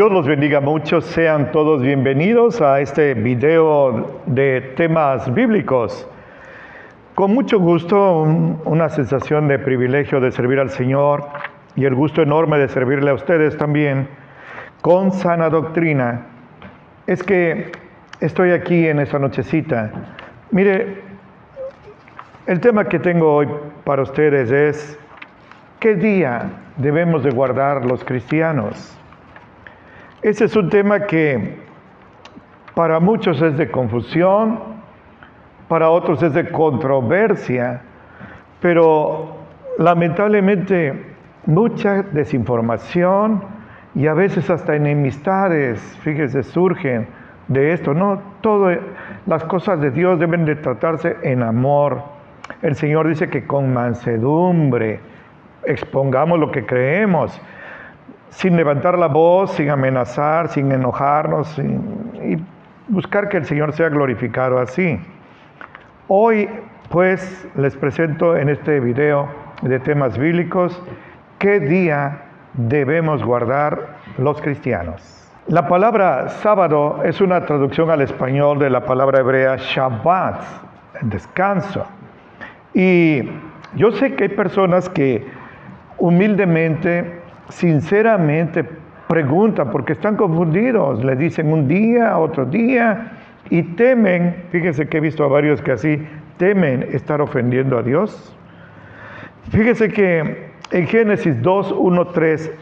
Dios los bendiga mucho, sean todos bienvenidos a este video de temas bíblicos. Con mucho gusto, una sensación de privilegio de servir al Señor y el gusto enorme de servirle a ustedes también con sana doctrina. Es que estoy aquí en esta nochecita. Mire, el tema que tengo hoy para ustedes es ¿qué día debemos de guardar los cristianos? Ese es un tema que para muchos es de confusión, para otros es de controversia, pero lamentablemente mucha desinformación y a veces hasta enemistades, fíjese, surgen de esto. No, todas las cosas de Dios deben de tratarse en amor. El Señor dice que con mansedumbre expongamos lo que creemos, sin levantar la voz, sin amenazar, sin enojarnos, y buscar que el Señor sea glorificado así. Hoy, pues, les presento en este video de temas bíblicos, ¿qué día debemos guardar los cristianos? La palabra sábado es una traducción al español de la palabra hebrea Shabbat, descanso. Y yo sé que hay personas que humildemente, sinceramente preguntan porque están confundidos, le dicen un día, otro día, y temen, fíjense que he visto a varios que así, temen estar ofendiendo a Dios. Fíjense que en Génesis 2, 1, 3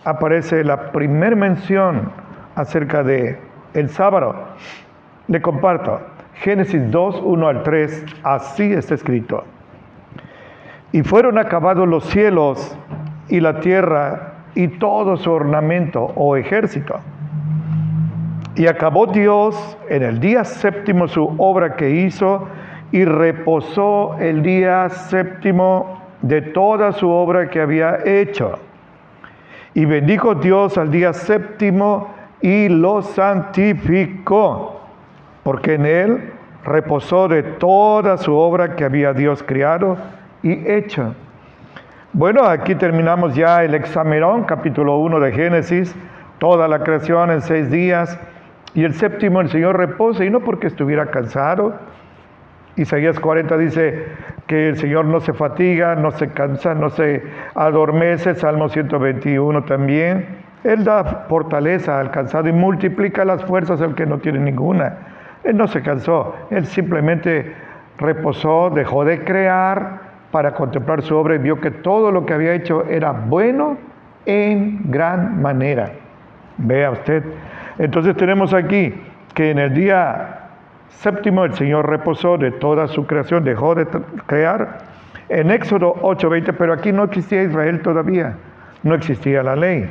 aparece la primera mención acerca de el sábado. Le comparto, Génesis 2, 1 al 3, así está escrito. Y fueron acabados los cielos y la tierra y todo su ornamento o ejército. Y acabó Dios en el día séptimo su obra que hizo y reposó el día séptimo de toda su obra que había hecho. Y bendijo Dios al día séptimo y lo santificó, porque en él reposó de toda su obra que había Dios creado y hecho. Bueno, aquí terminamos ya el hexamerón, capítulo 1 de Génesis, toda la creación en 6 días, y el séptimo el Señor reposa, y no porque estuviera cansado. Isaías 40 dice que el Señor no se fatiga, no se cansa, no se adormece, Salmo 121 también. Él da fortaleza al cansado y multiplica las fuerzas al que no tiene ninguna. Él no se cansó, Él simplemente reposó, dejó de crear para contemplar su obra y vio que todo lo que había hecho era bueno en gran manera. Vea usted. Entonces tenemos aquí que en el día séptimo el Señor reposó de toda su creación, dejó de crear. En Éxodo 8:20, pero aquí no existía Israel todavía, no existía la ley.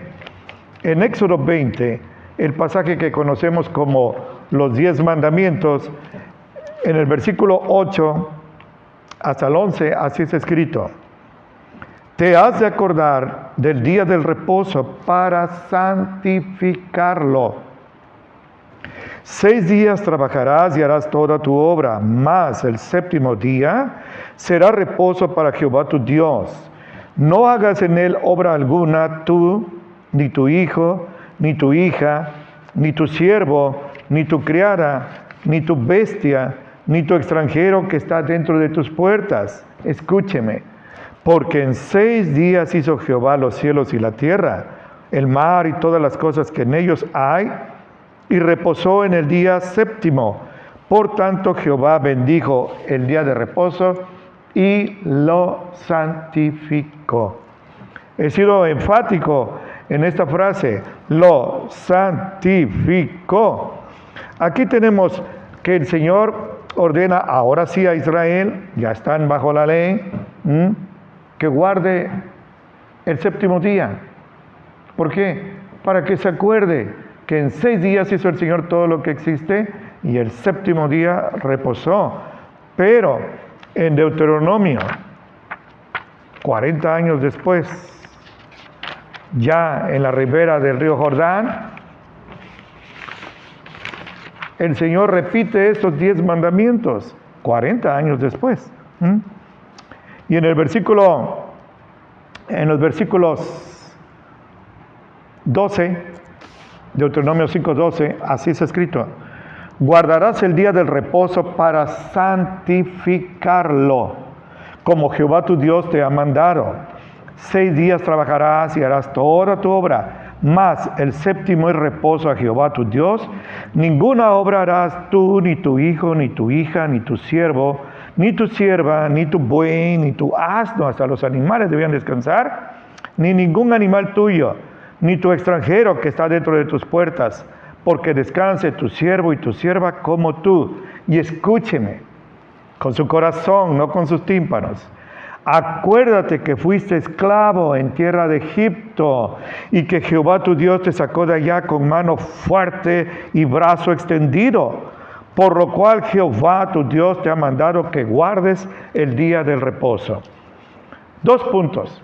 En Éxodo 20, el pasaje que conocemos como los 10 mandamientos, en el versículo 8 hasta el 11, así está escrito: te has de acordar del día del reposo para santificarlo. 6 días trabajarás y harás toda tu obra, mas el séptimo día será reposo para Jehová tu Dios. No hagas en él obra alguna tú, ni tu hijo, ni tu hija, ni tu siervo, ni tu criada, ni tu bestia, ni tu extranjero que está dentro de tus puertas. Escúcheme, porque en 6 días hizo Jehová los cielos y la tierra, el mar y todas las cosas que en ellos hay, y reposó en el día séptimo. Por tanto, Jehová bendijo el día de reposo y lo santificó. He sido enfático en esta frase, lo santificó. Aquí tenemos que el Señor ordena ahora sí a Israel, ya están bajo la ley, que guarde el séptimo día. ¿Por qué? Para que se acuerde que en 6 días hizo el Señor todo lo que existe y el séptimo día reposó. Pero en Deuteronomio, 40 años después, ya en la ribera del río Jordán, el Señor repite estos 10 mandamientos, 40 años después. Y en los versículos 12 Deuteronomio 5:12, así es escrito. Guardarás el día del reposo para santificarlo, como Jehová tu Dios te ha mandado. 6 días trabajarás y harás toda tu obra, mas el séptimo es reposo a Jehová tu Dios. Ninguna obra harás tú, ni tu hijo, ni tu hija, ni tu siervo, ni tu sierva, ni tu buey, ni tu asno, hasta los animales debían descansar, ni ningún animal tuyo, ni tu extranjero que está dentro de tus puertas, porque descanse tu siervo y tu sierva como tú. Y escúcheme, con su corazón, no con sus tímpanos. Acuérdate que fuiste esclavo en tierra de Egipto, y que Jehová tu Dios te sacó de allá con mano fuerte y brazo extendido, por lo cual Jehová tu Dios te ha mandado que guardes el día del reposo. 2 puntos,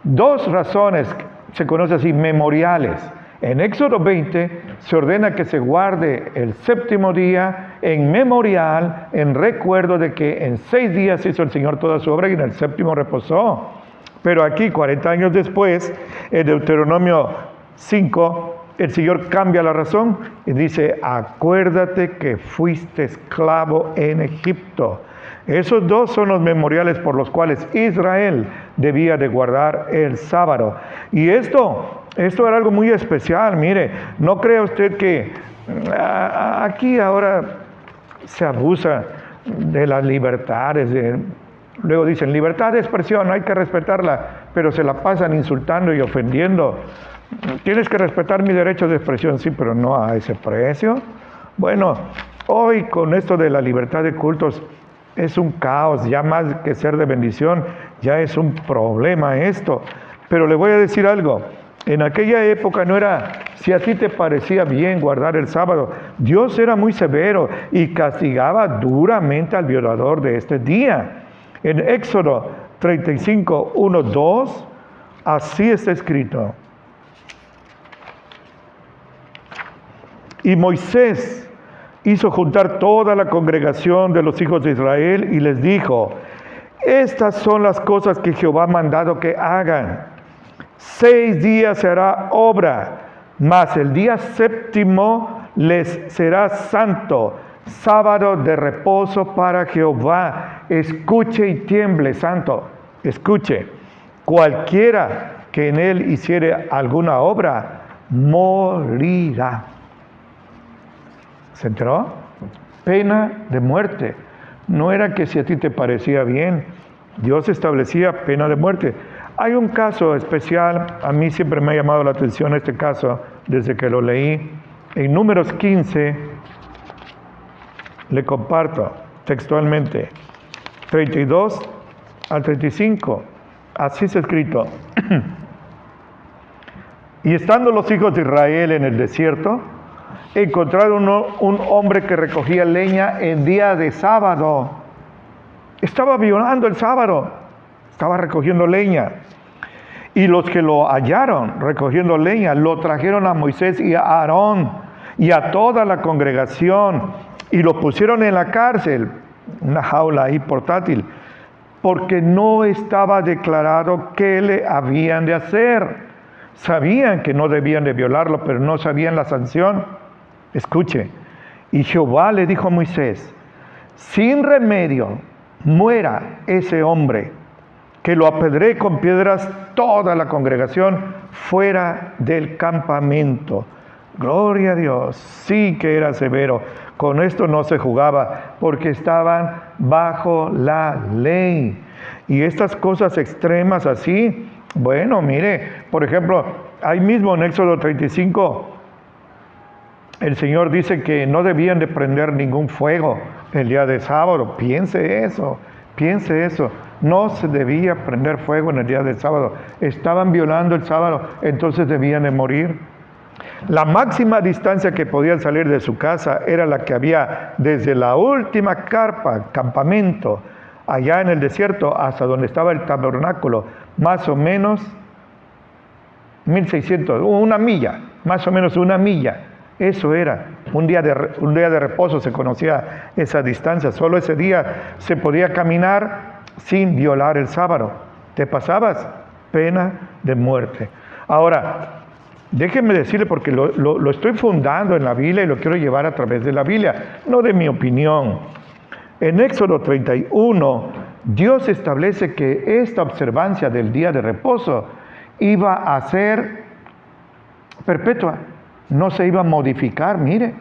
2 razones, se conoce así, memoriales. En Éxodo 20 se ordena que se guarde el séptimo día en memorial, en recuerdo de que en 6 días hizo el Señor toda su obra y en el séptimo reposó. Pero aquí, 40 años después, en Deuteronomio 5, el Señor cambia la razón y dice, acuérdate que fuiste esclavo en Egipto. Esos 2 son los memoriales por los cuales Israel debía de guardar el sábado. Y esto era algo muy especial. Mire, no crea usted que aquí ahora se abusa de las libertades. Luego dicen, libertad de expresión, hay que respetarla, pero se la pasan insultando y ofendiendo. Tienes que respetar mi derecho de expresión, sí, pero no a ese precio. Bueno, hoy con esto de la libertad de cultos es un caos, ya más que ser de bendición, ya es un problema esto. Pero le voy a decir algo, en aquella época no era, si a ti te parecía bien guardar el sábado, Dios era muy severo y castigaba duramente al violador de este día. En Éxodo 35, 1, 2, así está escrito. Y Moisés hizo juntar toda la congregación de los hijos de Israel y les dijo, estas son las cosas que Jehová ha mandado que hagan. 6 días se hará obra, mas el día séptimo les será santo, sábado de reposo para Jehová. Escuche y tiemble, santo, escuche. Cualquiera que en él hiciere alguna obra, morirá. ¿Se enteró? Pena de muerte. No era que si a ti te parecía bien, Dios establecía pena de muerte. Hay un caso especial, a mí siempre me ha llamado la atención este caso, desde que lo leí. En Números 15, le comparto textualmente, 32 al 35, así está escrito. Y estando los hijos de Israel en el desierto, encontraron un hombre que recogía leña en día de sábado. Estaba violando el sábado, estaba recogiendo leña. Y los que lo hallaron recogiendo leña, lo trajeron a Moisés y a Aarón y a toda la congregación y lo pusieron en la cárcel, una jaula ahí portátil, porque no estaba declarado qué le habían de hacer. Sabían que no debían de violarlo, pero no sabían la sanción. Escuche, y Jehová le dijo a Moisés, sin remedio muera ese hombre, que lo apedree con piedras toda la congregación fuera del campamento. Gloria a Dios, sí que era severo. Con esto no se jugaba, porque estaban bajo la ley. Y estas cosas extremas así, bueno, mire, por ejemplo, ahí mismo en Éxodo 35, el Señor dice que no debían de prender ningún fuego el día de sábado. Piense eso. No se debía prender fuego en el día del sábado. Estaban violando el sábado, entonces debían de morir. La máxima distancia que podían salir de su casa era la que había desde la última carpa, campamento, allá en el desierto, hasta donde estaba el tabernáculo, más o menos 1600, una milla, más o menos una milla. Eso era, un día de reposo se conocía esa distancia. Solo ese día se podía caminar sin violar el sábado. Te pasabas, pena de muerte. Ahora, Déjenme decirle, porque lo estoy fundando en la Biblia y lo quiero llevar a través de la Biblia, no de mi opinión. En Éxodo 31, Dios establece que esta observancia del día de reposo iba a ser perpetua, no se iba a modificar. Mire,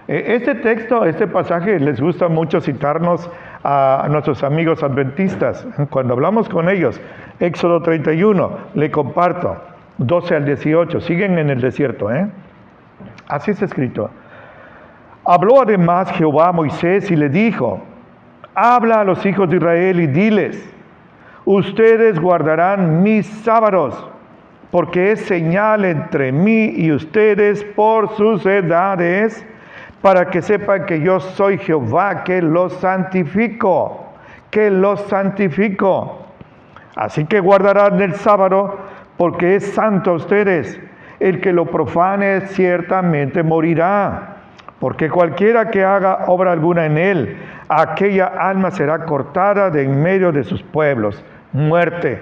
este texto, este pasaje, les gusta mucho citarnos a nuestros amigos adventistas. Cuando hablamos con ellos, Éxodo 31, le comparto, 12 al 18, siguen en el desierto, Así está escrito. Habló además Jehová a Moisés y le dijo, habla a los hijos de Israel y diles, ustedes guardarán mis sábados, porque es señal entre mí y ustedes por sus edades, para que sepan que yo soy Jehová, que los santifico, Así que guardarán el sábado, porque es santo a ustedes. El que lo profane ciertamente morirá, porque cualquiera que haga obra alguna en él, aquella alma será cortada de en medio de sus pueblos. Muerte.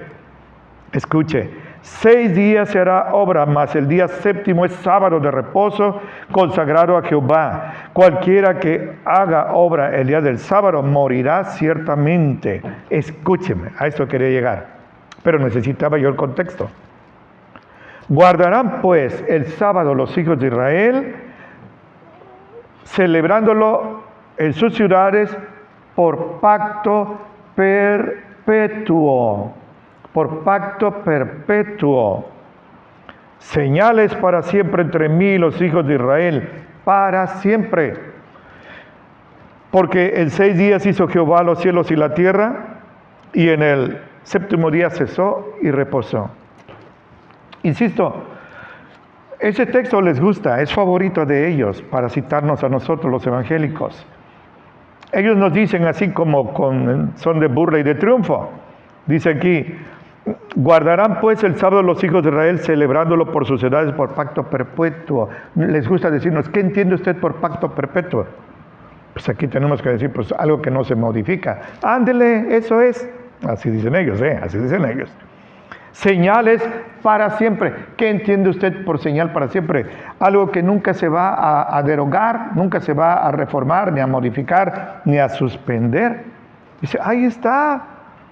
Escuche, 6 días se hará obra, mas el día séptimo es sábado de reposo, consagrado a Jehová. Cualquiera que haga obra el día del sábado morirá ciertamente. Escúcheme, a esto quería llegar, pero necesitaba yo el contexto. Guardarán pues el sábado los hijos de Israel, celebrándolo en sus ciudades por pacto perpetuo. Por pacto perpetuo. Señales para siempre entre mí y los hijos de Israel, para siempre. Porque en 6 días hizo Jehová los cielos y la tierra, y en el séptimo día cesó y reposó. Insisto, ese texto les gusta, es favorito de ellos para citarnos a nosotros los evangélicos. Ellos nos dicen así como con son de burla y de triunfo. Dice aquí, guardarán pues el sábado los hijos de Israel celebrándolo por sus edades por pacto perpetuo. Les gusta decirnos, ¿qué entiende usted por pacto perpetuo? Pues aquí tenemos que decir, pues algo que no se modifica. Ándele, eso es. Así dicen ellos, así dicen ellos. Señales para siempre. ¿Qué entiende usted por señal para siempre? Algo que nunca se va a derogar, nunca se va a reformar, ni a modificar, ni a suspender. Dice, ahí está.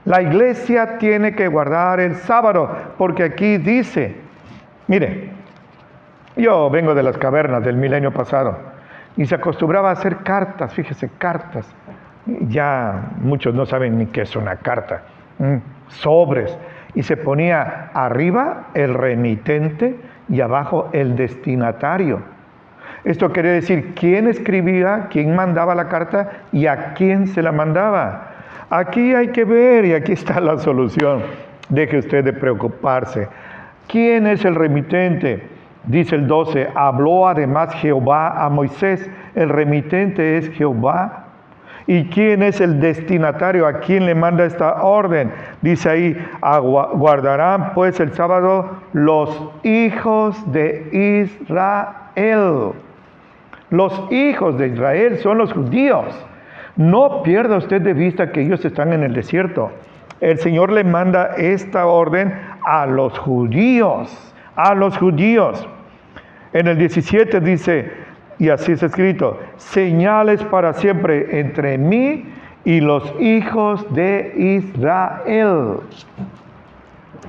La iglesia tiene que guardar el sábado, porque aquí dice, mire, yo vengo de las cavernas del milenio pasado, y se acostumbraba a hacer cartas, fíjese, cartas. Ya muchos no saben ni qué es una carta. Sobres. Y se ponía arriba el remitente y abajo el destinatario. Esto quiere decir quién escribía, quién mandaba la carta y a quién se la mandaba. Aquí hay que ver, y aquí está la solución. Deje usted de preocuparse. ¿Quién es el remitente? Dice el 12, habló además Jehová a Moisés. El remitente es Jehová. ¿Y quién es el destinatario? ¿A quién le manda esta orden? Dice ahí, guardarán pues el sábado los hijos de Israel. Los hijos de Israel son los judíos. No pierda usted de vista que ellos están en el desierto. El Señor le manda esta orden a los judíos. A los judíos. En el 17 dice, y así está escrito, señales para siempre entre mí y los hijos de Israel.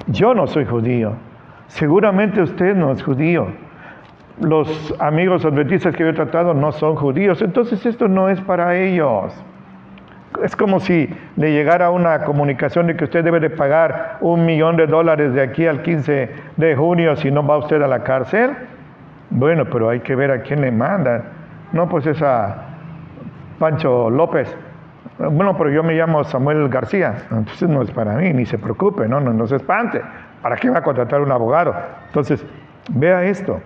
Yo no soy judío. Seguramente usted no es judío. Los amigos adventistas que yo he tratado no son judíos. Entonces esto no es para ellos. Es como si le llegara una comunicación de que usted debe de pagar $1,000,000 de aquí al 15 de junio si no va usted a la cárcel. Bueno, pero hay que ver a quién le mandan. No, pues es a Pancho López. Bueno, pero yo me llamo Samuel García. Entonces no es para mí, ni se preocupe, no se espante. ¿Para qué va a contratar un abogado? Entonces, vea esto.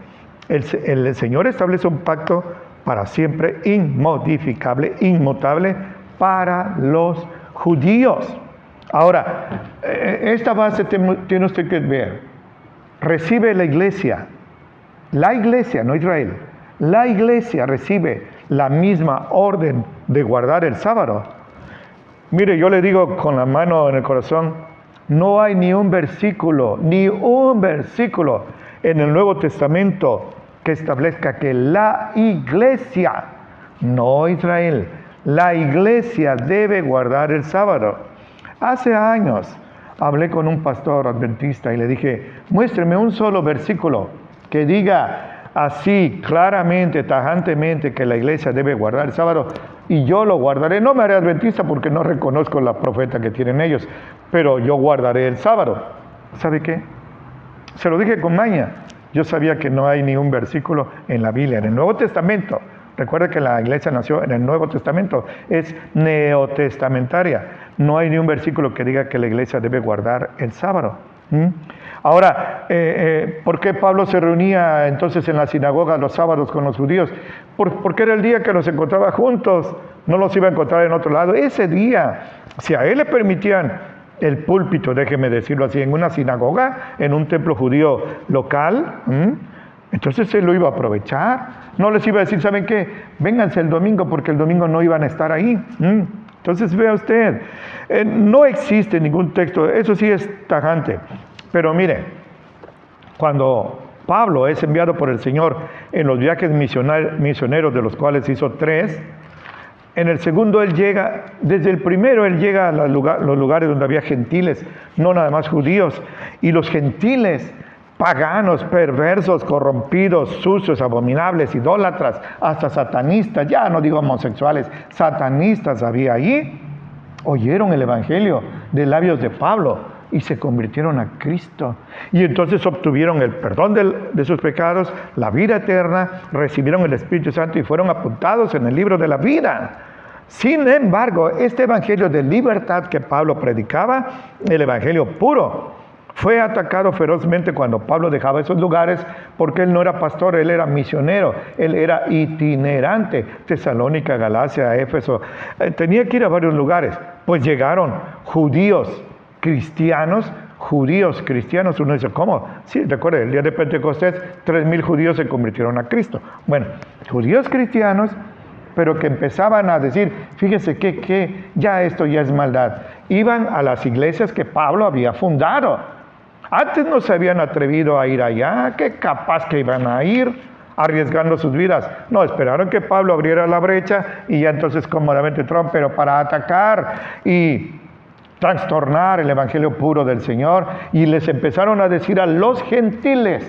El Señor establece un pacto para siempre, inmodificable, inmutable, para los judíos. Ahora, esta base tiene usted que ver. Recibe la iglesia, no Israel, la iglesia recibe la misma orden de guardar el sábado. Mire, yo le digo con la mano en el corazón, no hay ni un versículo en el Nuevo Testamento que establezca que la iglesia, no Israel, la iglesia debe guardar el sábado. Hace años hablé con un pastor adventista y le dije, muéstreme un solo versículo que diga así claramente, tajantemente que la iglesia debe guardar el sábado y yo lo guardaré. No me haré adventista porque no reconozco la profeta que tienen ellos, pero yo guardaré el sábado. ¿Sabe qué? Se lo dije con maña. Yo sabía que no hay ni un versículo en la Biblia, en el Nuevo Testamento. Recuerda que la iglesia nació en el Nuevo Testamento, es neotestamentaria. No hay ni un versículo que diga que la iglesia debe guardar el sábado. Ahora, ¿por qué Pablo se reunía entonces en la sinagoga los sábados con los judíos? Porque era el día que los encontraba juntos, no los iba a encontrar en otro lado. Ese día, si a él le permitían el púlpito, déjeme decirlo así, en una sinagoga, en un templo judío local, entonces él lo iba a aprovechar. No les iba a decir, ¿saben qué? Vénganse el domingo porque el domingo no iban a estar ahí. Entonces vea usted, no existe ningún texto, eso sí es tajante. Pero mire, cuando Pablo es enviado por el Señor en los viajes misioneros, de los cuales hizo 3, en el segundo él llega, desde el primero él llega a los lugares donde había gentiles, no nada más judíos, y los gentiles, paganos, perversos, corrompidos, sucios, abominables, idólatras, hasta satanistas, ya no digo homosexuales, satanistas había allí, oyeron el evangelio de labios de Pablo y se convirtieron a Cristo. Y entonces obtuvieron el perdón de sus pecados, la vida eterna, recibieron el Espíritu Santo y fueron apuntados en el libro de la vida. Sin embargo, este evangelio de libertad que Pablo predicaba, el evangelio puro, fue atacado ferozmente cuando Pablo dejaba esos lugares porque él no era pastor, él era misionero, él era itinerante. Tesalónica, Galacia, Éfeso, tenía que ir a varios lugares. Pues llegaron judíos cristianos, uno dice, ¿cómo? Sí, recuerde, el día de Pentecostés, 3,000 judíos se convirtieron a Cristo. Bueno, judíos cristianos, pero que empezaban a decir, fíjese que ya esto ya es maldad. Iban a las iglesias que Pablo había fundado. Antes no se habían atrevido a ir allá, qué capaz que iban a ir arriesgando sus vidas. No, esperaron que Pablo abriera la brecha y ya entonces cómodamente entraron, pero para atacar y trastornar el evangelio puro del Señor. Y les empezaron a decir a los gentiles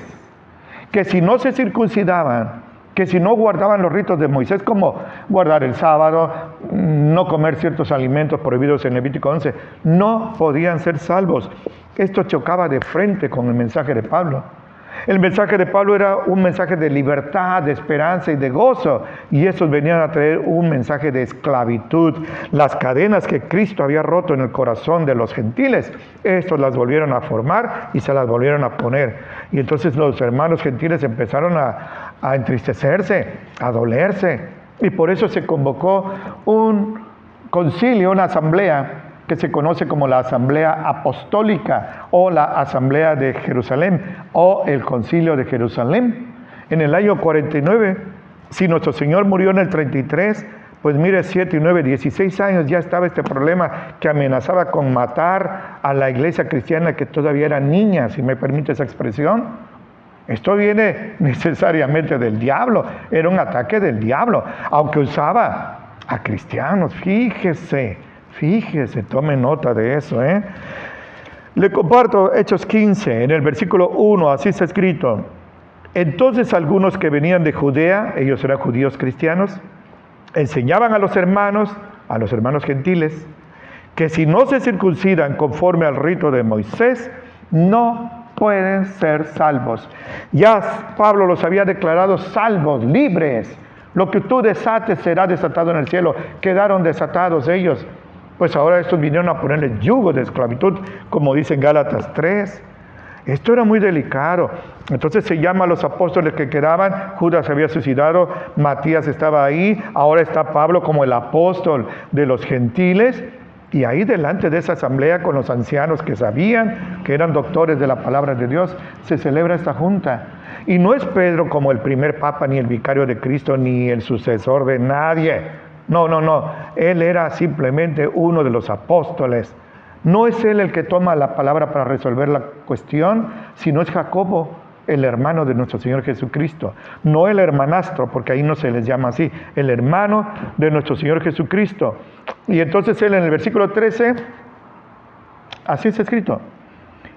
que si no se circuncidaban, que si no guardaban los ritos de Moisés, como guardar el sábado, no comer ciertos alimentos prohibidos en Levítico 11, no podían ser salvos. Esto chocaba de frente con el mensaje de Pablo. El mensaje de Pablo era un mensaje de libertad, de esperanza y de gozo, y esos venían a traer un mensaje de esclavitud. Las cadenas que Cristo había roto en el corazón de los gentiles, estos las volvieron a formar y se las volvieron a poner. Y entonces los hermanos gentiles empezaron a entristecerse, a dolerse, y por eso se convocó un concilio, una asamblea, que se conoce como la Asamblea Apostólica o la Asamblea de Jerusalén o el Concilio de Jerusalén. En el año 49, si nuestro Señor murió en el 33, pues mire, 7 y 9, 16 años ya estaba este problema que amenazaba con matar a la iglesia cristiana que todavía era niña, si me permite esa expresión. Esto viene necesariamente del diablo, era un ataque del diablo, aunque usaba a cristianos, Fíjese, tome nota de eso, Le comparto Hechos 15, en el versículo 1, así está escrito. Entonces algunos que venían de Judea, ellos eran judíos cristianos, enseñaban a los hermanos gentiles, que si no se circuncidan conforme al rito de Moisés, no pueden ser salvos. Ya Pablo los había declarado salvos, libres. Lo que tú desates será desatado en el cielo. Quedaron desatados ellos. Pues ahora estos vinieron a ponerle yugo de esclavitud, como dice en Gálatas 3. Esto era muy delicado. Entonces se llama a los apóstoles que quedaban. Judas se había suicidado, Matías estaba ahí, ahora está Pablo como el apóstol de los gentiles. Y ahí delante de esa asamblea con los ancianos que sabían, que eran doctores de la palabra de Dios, se celebra esta junta. Y no es Pedro como el primer papa, ni el vicario de Cristo, ni el sucesor de nadie. No. Él era simplemente uno de los apóstoles. No es él el que toma la palabra para resolver la cuestión, sino es Jacobo. el hermano de nuestro Señor Jesucristo, no el hermanastro, porque ahí no se les llama así, el hermano de nuestro Señor Jesucristo. Y entonces él en el versículo 13, así está escrito,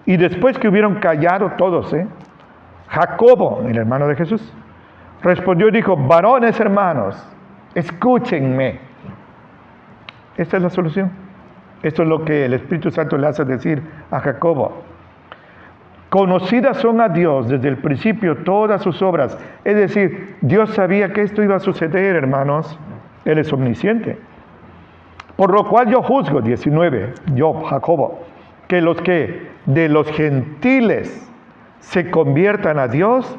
y después que hubieron callado todos, Jacobo, el hermano de Jesús, respondió y dijo, varones hermanos, escúchenme. Esta es la solución. Esto es lo que el Espíritu Santo le hace decir a Jacobo. Conocidas son a Dios desde el principio todas sus obras. Es decir, Dios sabía que esto iba a suceder, hermanos. Él es omnisciente. Por lo cual yo juzgo, 19, yo, Jacobo, que los que de los gentiles se conviertan a Dios,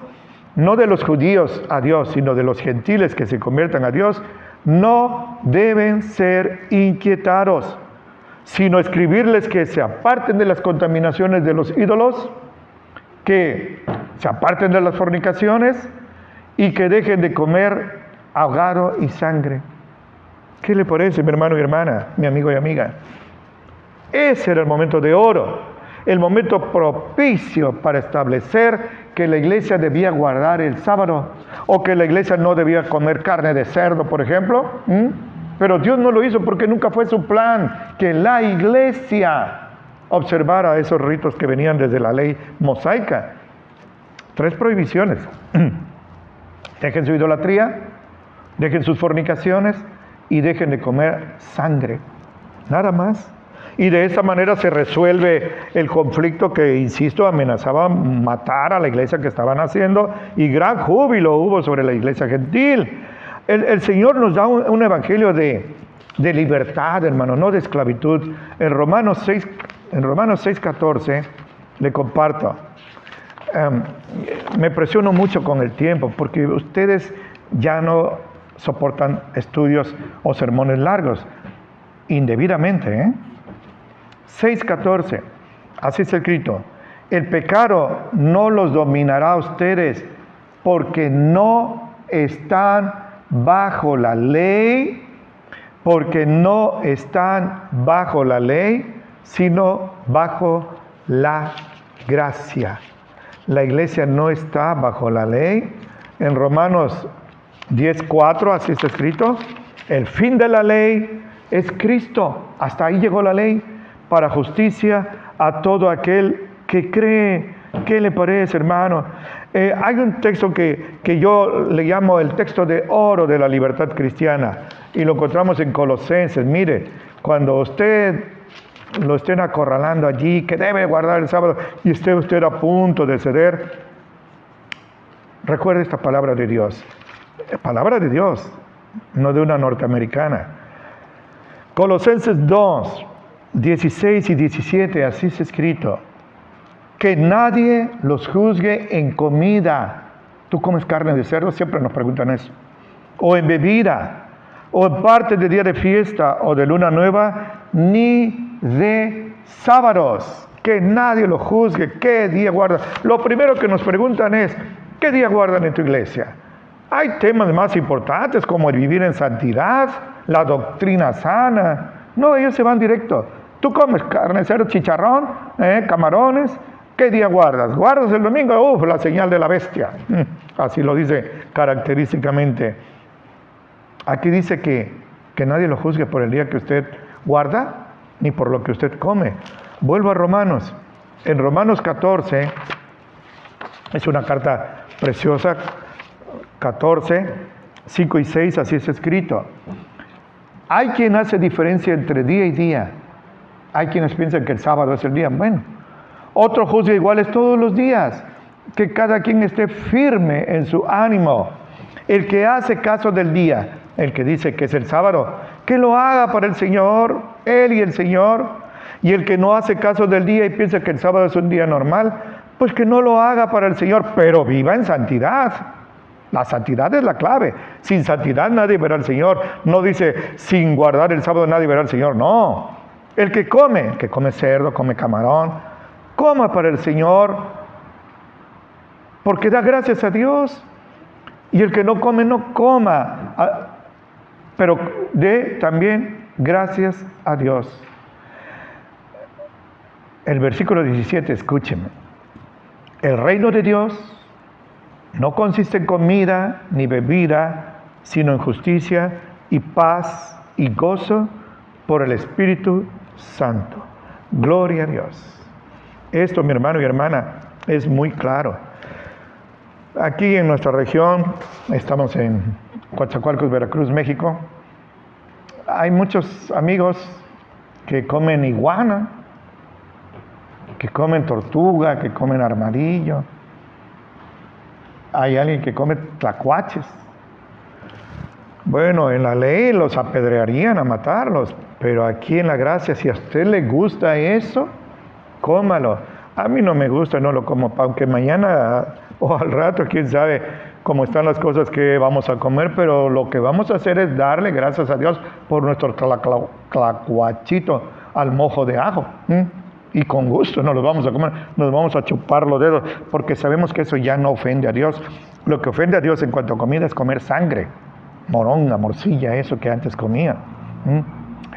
no de los judíos a Dios, sino de los gentiles que se conviertan a Dios, no deben ser inquietados, sino escribirles que se aparten de las contaminaciones de los ídolos, que se aparten de las fornicaciones y que dejen de comer ahogado y sangre. ¿Qué le parece, mi hermano y hermana, mi amigo y amiga? Ese era el momento de oro, el momento propicio para establecer que la iglesia debía guardar el sábado, o que la iglesia no debía comer carne de cerdo, por ejemplo. Pero Dios no lo hizo porque nunca fue su plan que la iglesia observara esos ritos que venían desde la ley mosaica. 3 prohibiciones. Dejen su idolatría, dejen sus fornicaciones y dejen de comer sangre. Nada más. Y de esta manera se resuelve el conflicto que, insisto, amenazaba matar a la iglesia que estaban haciendo, y gran júbilo hubo sobre la iglesia gentil. El Señor nos da un evangelio de libertad, hermano, no de esclavitud. En Romanos 6:14 le comparto. Me presiono mucho con el tiempo porque ustedes ya no soportan estudios o sermones largos indebidamente. 6:14, así está escrito: el pecado no los dominará a ustedes porque no están bajo la ley, sino bajo la gracia. La iglesia no está bajo la ley. En Romanos 10:4, así está escrito: el fin de la ley es Cristo. Hasta ahí llegó la ley, para justicia a todo aquel que cree. ¿Qué le parece, hermano? Hay un texto que yo le llamo el texto de oro de la libertad cristiana, y lo encontramos en Colosenses. Mire, cuando usted lo estén acorralando allí, que debe guardar el sábado, y esté usted a punto de ceder, recuerde esta palabra de Dios. Palabra de Dios, no de una norteamericana. Colosenses 2, 16 y 17, así es escrito: que nadie los juzgue en comida. ¿Tú comes carne de cerdo? Siempre nos preguntan eso. O en bebida, o en parte de día de fiesta, o de luna nueva, ni de sábados. Que nadie los juzgue. ¿Qué día guardan? Lo primero que nos preguntan es: ¿qué día guardan en tu iglesia? Hay temas más importantes como el vivir en santidad, la doctrina sana. No, ellos se van directo. Tú comes carne de cerdo, chicharrón, camarones. ¿Qué día guardas? ¿Guardas el domingo? La señal de la bestia. Así lo dice característicamente. Aquí dice que nadie lo juzgue por el día que usted guarda, ni por lo que usted come. Vuelvo a Romanos. En Romanos 14, es una carta preciosa, 14, 5 y 6, así es escrito: hay quien hace diferencia entre día y día. Hay quienes piensan que el sábado es el día. Bueno, otro juzga iguales todos los días. Que cada quien esté firme en su ánimo. El que hace caso del día, el que dice que es el sábado, que lo haga para el Señor, él y el Señor. Y el que no hace caso del día y piensa que el sábado es un día normal, pues que no lo haga para el Señor, pero viva en santidad. La santidad es la clave. Sin santidad nadie verá al Señor. No dice sin guardar el sábado nadie verá al Señor. No. El que come cerdo, come camarón, coma para el Señor, porque da gracias a Dios. Y el que no come, no coma, pero dé también gracias a Dios. El versículo 17, escúcheme. El reino de Dios no consiste en comida ni bebida, sino en justicia y paz y gozo por el Espíritu Santo. Gloria a Dios. Esto, mi hermano y hermana, es muy claro. Aquí en nuestra región, estamos en Coatzacoalcos, Veracruz, México, hay muchos amigos que comen iguana, que comen tortuga, que comen armadillo. Hay alguien que come tlacuaches. Bueno, en la ley los apedrearían a matarlos, pero aquí en la gracia, si a usted le gusta eso, cómalo. A mí no me gusta, no lo como, aunque mañana o al rato, quién sabe cómo están las cosas que vamos a comer, pero lo que vamos a hacer es darle gracias a Dios por nuestro tlacuachito al mojo de ajo. Y con gusto nos los vamos a comer, nos vamos a chupar los dedos, porque sabemos que eso ya no ofende a Dios. Lo que ofende a Dios en cuanto a comida es comer sangre, moronga, morcilla, eso que antes comía.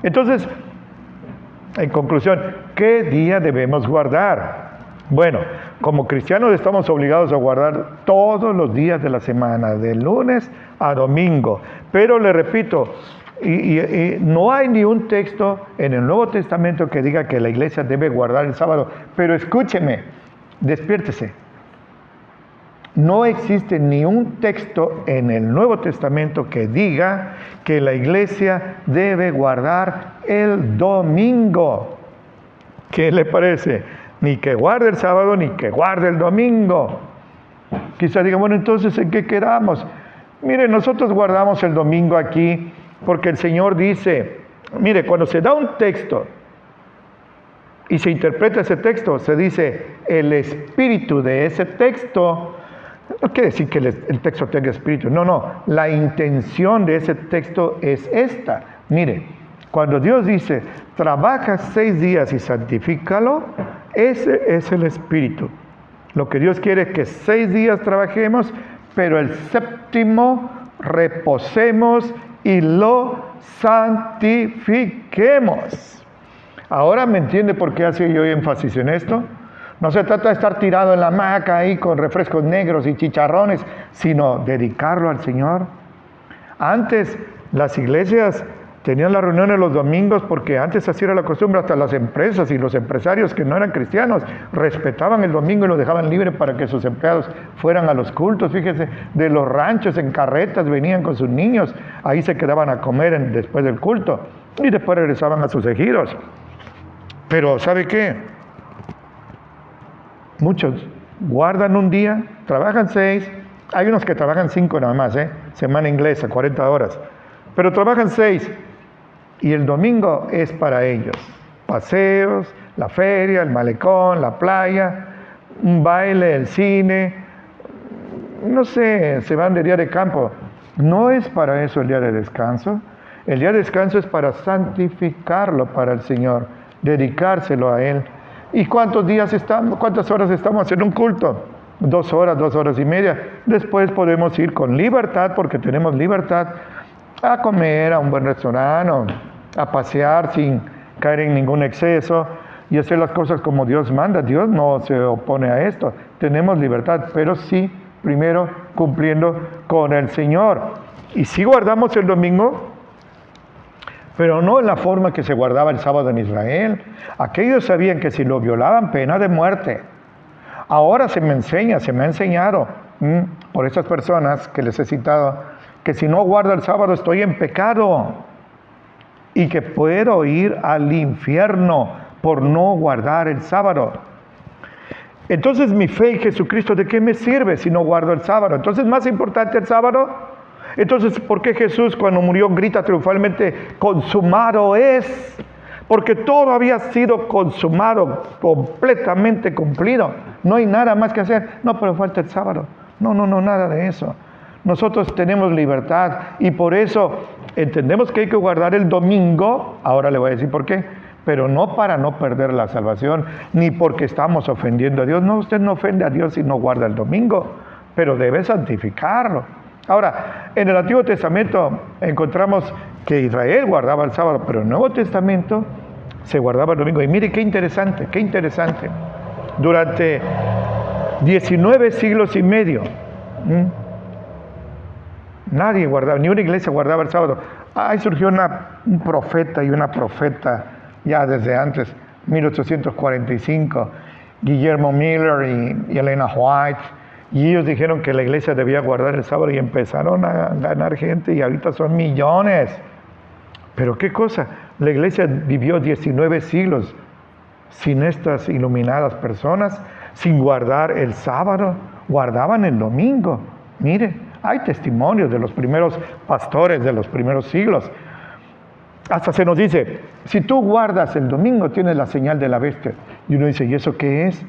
Entonces, en conclusión, ¿qué día debemos guardar? Bueno, como cristianos estamos obligados a guardar todos los días de la semana, de lunes a domingo. Pero le repito, no hay ni un texto en el Nuevo Testamento que diga que la iglesia debe guardar el sábado. Pero escúcheme, despiértese. No existe ni un texto en el Nuevo Testamento que diga que la iglesia debe guardar el domingo. ¿Qué le parece? Ni que guarde el sábado, ni que guarde el domingo. Quizá diga, bueno, entonces, ¿en qué quedamos? Mire, nosotros guardamos el domingo aquí porque el Señor dice, mire, cuando se da un texto y se interpreta ese texto, se dice, el espíritu de ese texto. No quiere decir que el texto tenga espíritu, no, la intención de ese texto es esta. Mire, cuando Dios dice, trabaja 6 días y santifícalo, ese es el espíritu. Lo que Dios quiere es que 6 días trabajemos, pero el 7º reposemos y lo santifiquemos. Ahora me entiende por qué hace yo énfasis en esto. No se trata de estar tirado en la hamaca ahí con refrescos negros y chicharrones, sino dedicarlo al Señor. Antes las iglesias tenían las reuniones los domingos porque antes así era la costumbre, hasta las empresas y los empresarios que no eran cristianos respetaban el domingo y lo dejaban libre para que sus empleados fueran a los cultos. Fíjese, de los ranchos en carretas venían con sus niños, ahí se quedaban a comer después del culto y después regresaban a sus ejidos. Pero ¿sabe qué? Muchos guardan un día, trabajan 6, hay unos que trabajan 5 nada más, semana inglesa, 40 horas, pero trabajan 6 y el domingo es para ellos. Paseos, la feria, el malecón, la playa, un baile, el cine, no sé, se van de día de campo. No es para eso el día de descanso. El día de descanso es para santificarlo para el Señor, dedicárselo a Él. ¿Y cuántas horas estamos en un culto? 2 horas, 2 horas y media. Después podemos ir con libertad, porque tenemos libertad, a comer a un buen restaurante, a pasear sin caer en ningún exceso y hacer las cosas como Dios manda. Dios no se opone a esto. Tenemos libertad, pero sí, primero cumpliendo con el Señor. Y sí guardamos el domingo, pero no en la forma que se guardaba el sábado en Israel. Aquellos sabían que si lo violaban, pena de muerte. Ahora se me ha enseñado por esas personas que les he citado, que si no guardo el sábado estoy en pecado y que puedo ir al infierno por no guardar el sábado. Entonces mi fe en Jesucristo, ¿de qué me sirve si no guardo el sábado? Entonces, ¿más importante el sábado? Entonces, ¿por qué Jesús cuando murió grita triunfalmente, consumado es? Porque todo había sido consumado, completamente cumplido. No hay nada más que hacer. No, pero falta el sábado. No, nada de eso. Nosotros tenemos libertad y por eso entendemos que hay que guardar el domingo. Ahora le voy a decir por qué. Pero no para no perder la salvación, ni porque estamos ofendiendo a Dios. No, usted no ofende a Dios si no guarda el domingo, pero debe santificarlo. Ahora, en el Antiguo Testamento encontramos que Israel guardaba el sábado, pero en el Nuevo Testamento se guardaba el domingo. Y mire qué interesante. Durante 19 siglos y medio, Nadie guardaba, ni una iglesia guardaba el sábado. Ahí surgió un profeta y una profeta ya desde antes, 1845, Guillermo Miller y Elena White, y ellos dijeron que la iglesia debía guardar el sábado y empezaron a ganar gente y ahorita son millones. Pero qué cosa, la iglesia vivió 19 siglos sin estas iluminadas personas, sin guardar el sábado, guardaban el domingo. Mire, hay testimonios de los primeros pastores de los primeros siglos. Hasta se nos dice, si tú guardas el domingo, tienes la señal de la bestia. Y uno dice, ¿y eso qué es?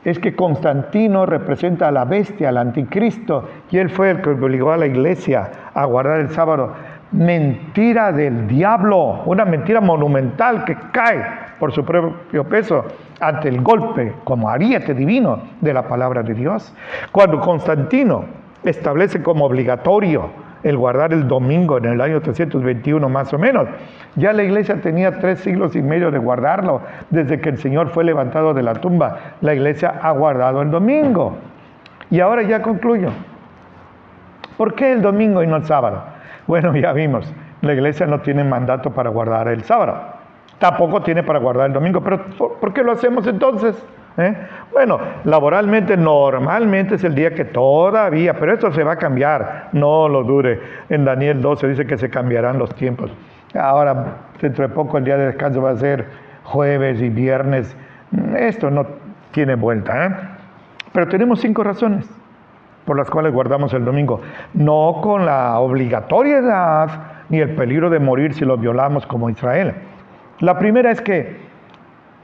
Es que Constantino representa a la bestia, al anticristo, y él fue el que obligó a la iglesia a guardar el sábado. Mentira del diablo, una mentira monumental que cae por su propio peso ante el golpe como ariete divino de la palabra de Dios. Cuando Constantino establece como obligatorio el guardar el domingo en el año 321 más o menos, ya la iglesia tenía 3 siglos y medio de guardarlo. Desde que el Señor fue levantado de la tumba, la iglesia ha guardado el domingo. Y ahora ya concluyo. ¿Por qué el domingo y no el sábado? Bueno, ya vimos, la iglesia no tiene mandato para guardar el sábado. Tampoco tiene para guardar el domingo. Pero ¿por qué lo hacemos entonces? Bueno, laboralmente, normalmente es el día que todavía, pero esto se va a cambiar, no lo dure. En Daniel 12 dice que se cambiarán los tiempos. Ahora, dentro de poco, el día de descanso va a ser jueves y viernes. Esto no tiene vuelta, Pero tenemos 5 razones por las cuales guardamos el domingo. No con la obligatoriedad ni el peligro de morir si lo violamos como Israel. La primera es que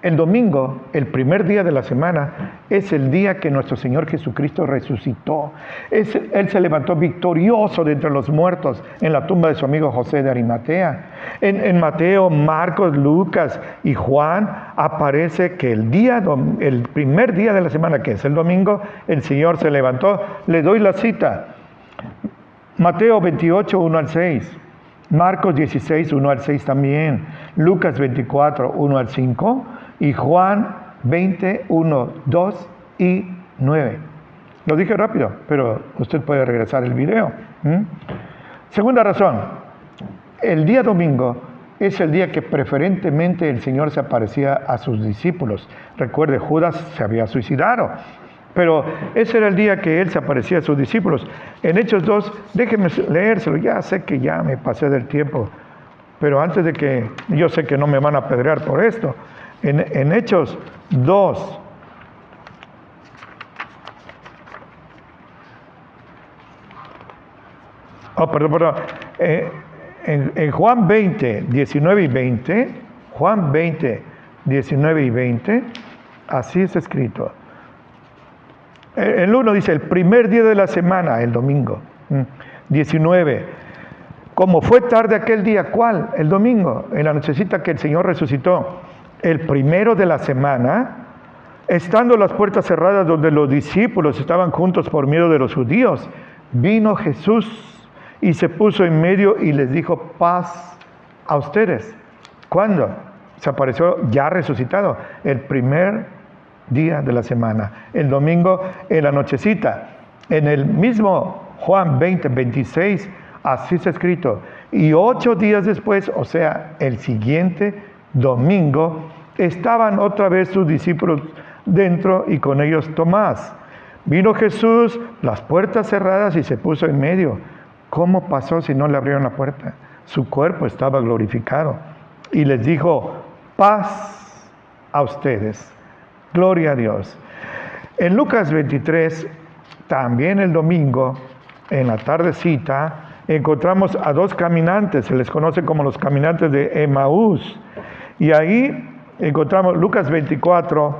el domingo, el primer día de la semana, es el día que nuestro Señor Jesucristo resucitó. Él se levantó victorioso de entre los muertos en la tumba de su amigo José de Arimatea. En Mateo, Marcos, Lucas y Juan aparece que el primer día de la semana, que es el domingo, el Señor se levantó. Le doy la cita. Mateo 28, 1 al 6. Marcos 16, 1 al 6 también. Lucas 24, 1 al 5. Y Juan 20, 1, 2 y 9. Lo dije rápido, pero usted puede regresar el video. Segunda razón, el día domingo es el día que preferentemente el Señor se aparecía a sus discípulos. Recuerde, Judas se había suicidado, pero ese era el día que Él se aparecía a sus discípulos. En Hechos 2, déjenme leérselo, ya sé que ya me pasé del tiempo, pero antes de que, yo sé que no me van a apedrear por esto. En Hechos 2, perdón. En Juan 20, 19 y 20, Juan 20, 19 y 20, así es escrito. El 1 dice, el primer día de la semana, el domingo. 19, como fue tarde aquel día, ¿cuál? El domingo, en la nochecita que el Señor resucitó. El primero de la semana, estando las puertas cerradas donde los discípulos estaban juntos por miedo de los judíos, vino Jesús y se puso en medio y les dijo, paz a ustedes. ¿Cuándo? Se apareció ya resucitado, el primer día de la semana, el domingo en la nochecita. En el mismo Juan 20, 26, así está escrito. Y 8 días después, o sea, el siguiente domingo, estaban otra vez sus discípulos dentro y con ellos Tomás. Vino Jesús, las puertas cerradas y se puso en medio. ¿Cómo pasó si no le abrieron la puerta? Su cuerpo estaba glorificado. Y les dijo, paz a ustedes. Gloria a Dios. En Lucas 23, también el domingo, en la tardecita, encontramos a 2 caminantes, se les conoce como los caminantes de Emaús. Y ahí encontramos Lucas 24,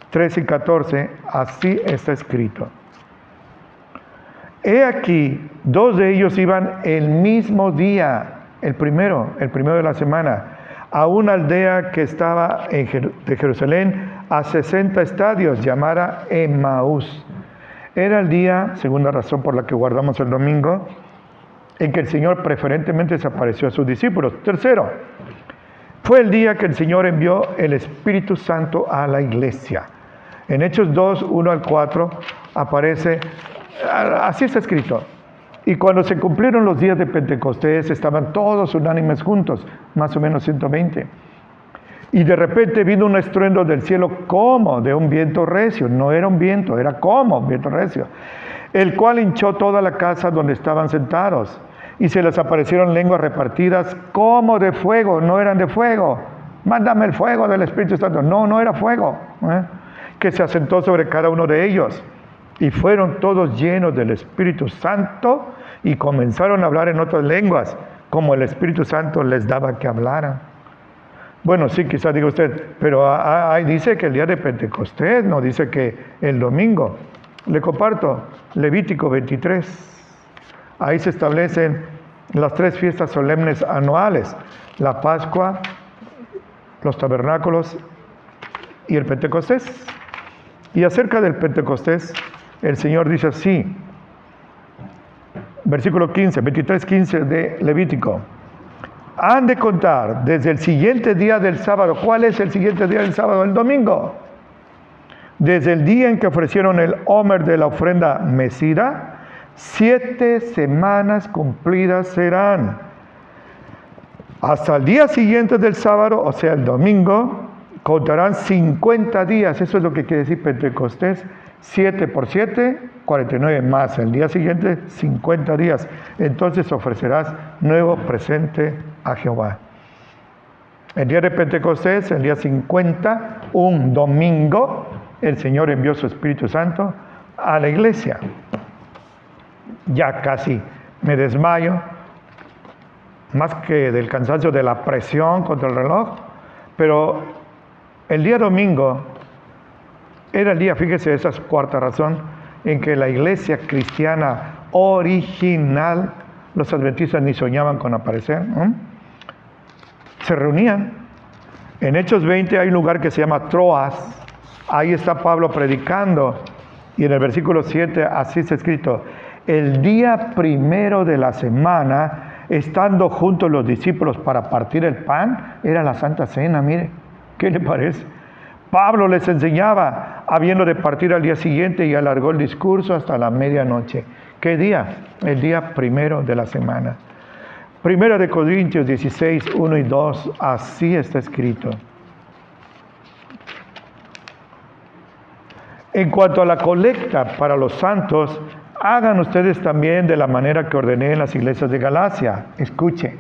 13 y 14, así está escrito. He aquí, 2 de ellos iban el mismo día, el primero de la semana, a una aldea que estaba de Jerusalén a 60 estadios, llamada Emaús. Era el día, segunda razón por la que guardamos el domingo, en que el Señor preferentemente se apareció a sus discípulos. Tercero, fue el día que el Señor envió el Espíritu Santo a la iglesia. En Hechos 2, 1 al 4, aparece Así está escrito. Y cuando se cumplieron los días de Pentecostés, estaban todos unánimes juntos, más o menos 120. Y de repente vino un estruendo del cielo como de un viento recio. No era un viento, era como un viento recio. El cual hinchó toda la casa donde estaban sentados. Y se les aparecieron lenguas repartidas como de fuego. No eran de fuego. Mándame el fuego del Espíritu Santo. No, no era fuego. Que se asentó sobre cada uno de ellos. Y fueron todos llenos del Espíritu Santo y comenzaron a hablar en otras lenguas, como el Espíritu Santo les daba que hablaran. Bueno, sí, quizás diga usted, pero ahí dice que el día de Pentecostés, no dice que el domingo. Le comparto, Levítico 23. Ahí se establecen las 3 fiestas solemnes anuales, la Pascua, los tabernáculos y el Pentecostés. Y acerca del Pentecostés, el Señor dice así, versículo 15, 23:15 de Levítico. Han de contar desde el siguiente día del sábado. ¿Cuál es el siguiente día del sábado? El domingo. Desde el día en que ofrecieron el homer de la ofrenda mecida, 7 semanas cumplidas serán. Hasta el día siguiente del sábado, o sea, el domingo, contarán 50 días. Eso es lo que quiere decir Pentecostés. 7 por 7, 49 más. El día siguiente, 50 días. Entonces ofrecerás nuevo presente a Jehová. El día de Pentecostés, el día 50, un domingo, el Señor envió su Espíritu Santo a la iglesia. Ya casi me desmayo, más que del cansancio de la presión contra el reloj, pero el día domingo era el día, fíjese, esa es cuarta razón, en que la iglesia cristiana original, los adventistas ni soñaban con aparecer, se reunían. En Hechos 20 hay un lugar que se llama Troas, ahí está Pablo predicando, y en el versículo 7 así está escrito: el día primero de la semana, estando juntos los discípulos para partir el pan, era la Santa Cena. Mire, ¿qué le parece? Pablo les enseñaba, habiendo de partir al día siguiente, y alargó el discurso hasta la medianoche. ¿Qué día? El día primero de la semana. Primera de Corintios 16, 1 y 2, así está escrito. En cuanto a la colecta para los santos, hagan ustedes también de la manera que ordené en las iglesias de Galacia. Escuche,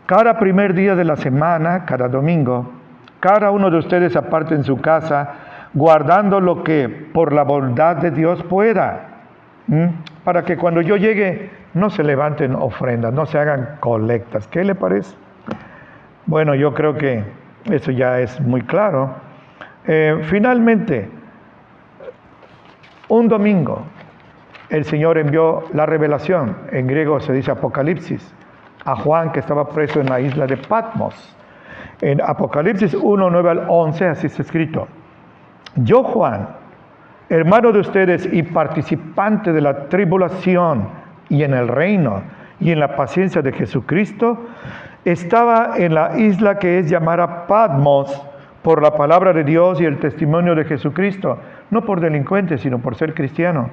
cada primer día de la semana, cada domingo, cada uno de ustedes aparte en su casa, guardando lo que por la bondad de Dios pueda, para que cuando yo llegue no se levanten ofrendas, no se hagan colectas. ¿Qué le parece? Bueno, yo creo que eso ya es muy claro. Finalmente, un domingo, el Señor envió la revelación, en griego se dice Apocalipsis, a Juan, que estaba preso en la isla de Patmos. En Apocalipsis 1, 9 al 11, así está escrito: yo, Juan, hermano de ustedes y participante de la tribulación y en el reino y en la paciencia de Jesucristo, estaba en la isla que es llamada Patmos por la palabra de Dios y el testimonio de Jesucristo, no por delincuente, sino por ser cristiano.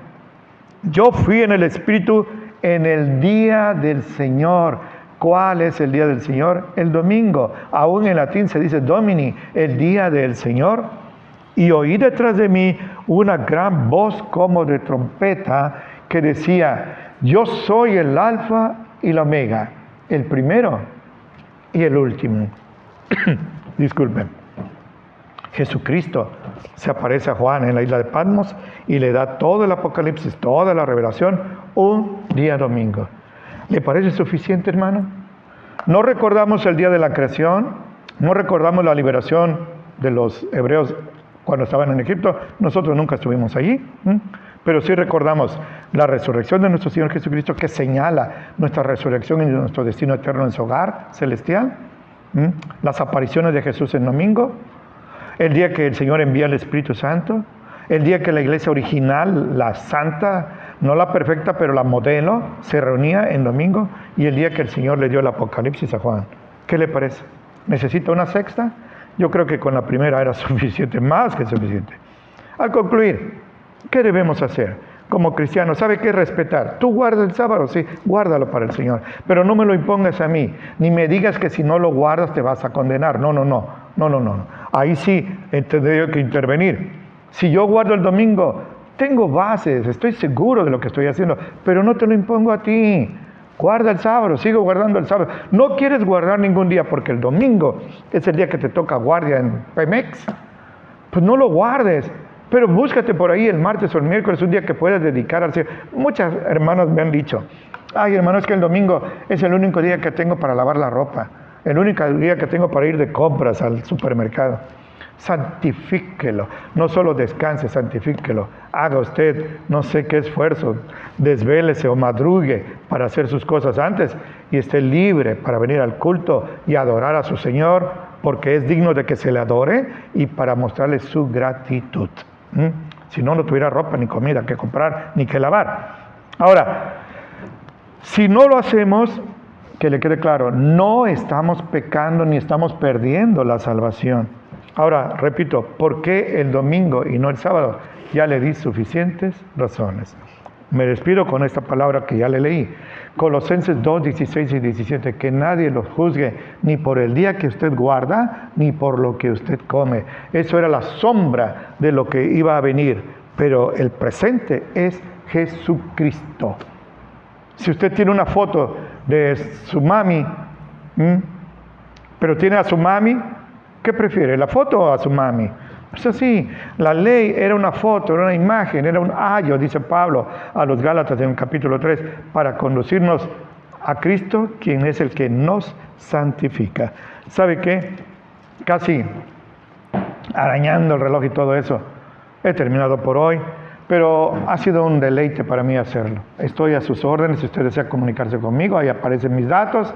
Yo fui en el Espíritu en el día del Señor. ¿Cuál es el día del Señor? El domingo. Aún en latín se dice Domini, el día del Señor. Y oí detrás de mí una gran voz como de trompeta que decía: yo soy el Alfa y la Omega, el primero y el último. Disculpen. Jesucristo se aparece a Juan en la isla de Patmos y le da todo el Apocalipsis, toda la revelación, un día domingo. ¿Le parece suficiente, hermano? No recordamos el día de la creación, no recordamos la liberación de los hebreos cuando estaban en Egipto. Nosotros nunca estuvimos allí, pero sí recordamos la resurrección de nuestro Señor Jesucristo, que señala nuestra resurrección y nuestro destino eterno en su hogar celestial. Las apariciones de Jesús en domingo, el día que el Señor envía el Espíritu Santo, el día que la iglesia original, la santa, no la perfecta, pero la modelo, se reunía en domingo, y el día que el Señor le dio el Apocalipsis a Juan. ¿Qué le parece? ¿Necesita una sexta? Yo creo que con la primera era suficiente, más que suficiente. Al concluir, ¿qué debemos hacer? como cristiano, ¿sabe qué es respetar? Tú guardas el sábado, sí, guárdalo para el Señor, pero no me lo impongas a mí, ni me digas que si no lo guardas te vas a condenar. No. Ahí sí tendría que intervenir. Si yo guardo el domingo, tengo bases, estoy seguro de lo que estoy haciendo, pero no te lo impongo a ti. Guarda el sábado, sigo guardando el sábado. No quieres guardar ningún día porque el domingo es el día que te toca guardia en Pemex, pues no lo guardes. Pero búscate por ahí el martes o el miércoles, un día que puedas dedicar al Señor. Muchas hermanas me han dicho, ay hermano, es que el domingo es el único día que tengo para lavar la ropa, el único día que tengo para ir de compras al supermercado. Santifíquelo, no solo descanse, santifíquelo. Haga usted no sé qué esfuerzo, desvélese o madrugue para hacer sus cosas antes y esté libre para venir al culto y adorar a su Señor, porque es digno de que se le adore y para mostrarle su gratitud. Si no, no tuviera ropa ni comida que comprar ni que lavar. Ahora, si no lo hacemos, que le quede claro, no estamos pecando ni estamos perdiendo la salvación. Ahora, repito, ¿por qué el domingo y no el sábado? Ya le di suficientes razones. Me despido con esta palabra que ya le leí. Colosenses 2, 16 y 17. Que nadie los juzgue ni por el día que usted guarda, ni por lo que usted come. Eso era la sombra de lo que iba a venir. Pero el presente es Jesucristo. Si usted tiene una foto de su mami, pero tiene a su mami, ¿qué prefiere? ¿La foto o a su mami? Pues así, la ley era una foto, era una imagen, era un ayo, dice Pablo a los Gálatas en el capítulo 3, para conducirnos a Cristo, quien es el que nos santifica. ¿Sabe qué? Casi arañando el reloj y todo eso, he terminado por hoy, pero ha sido un deleite para mí hacerlo. Estoy a sus órdenes, si usted desea comunicarse conmigo, ahí aparecen mis datos.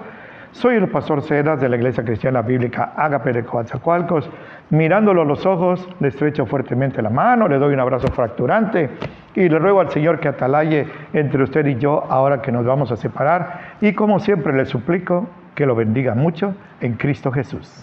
Soy el pastor Cedas de la Iglesia Cristiana Bíblica Ágape de Coatzacoalcos. Mirándolo a los ojos, le estrecho fuertemente la mano, le doy un abrazo fracturante y le ruego al Señor que atalaye entre usted y yo ahora que nos vamos a separar. Y como siempre le suplico que lo bendiga mucho en Cristo Jesús.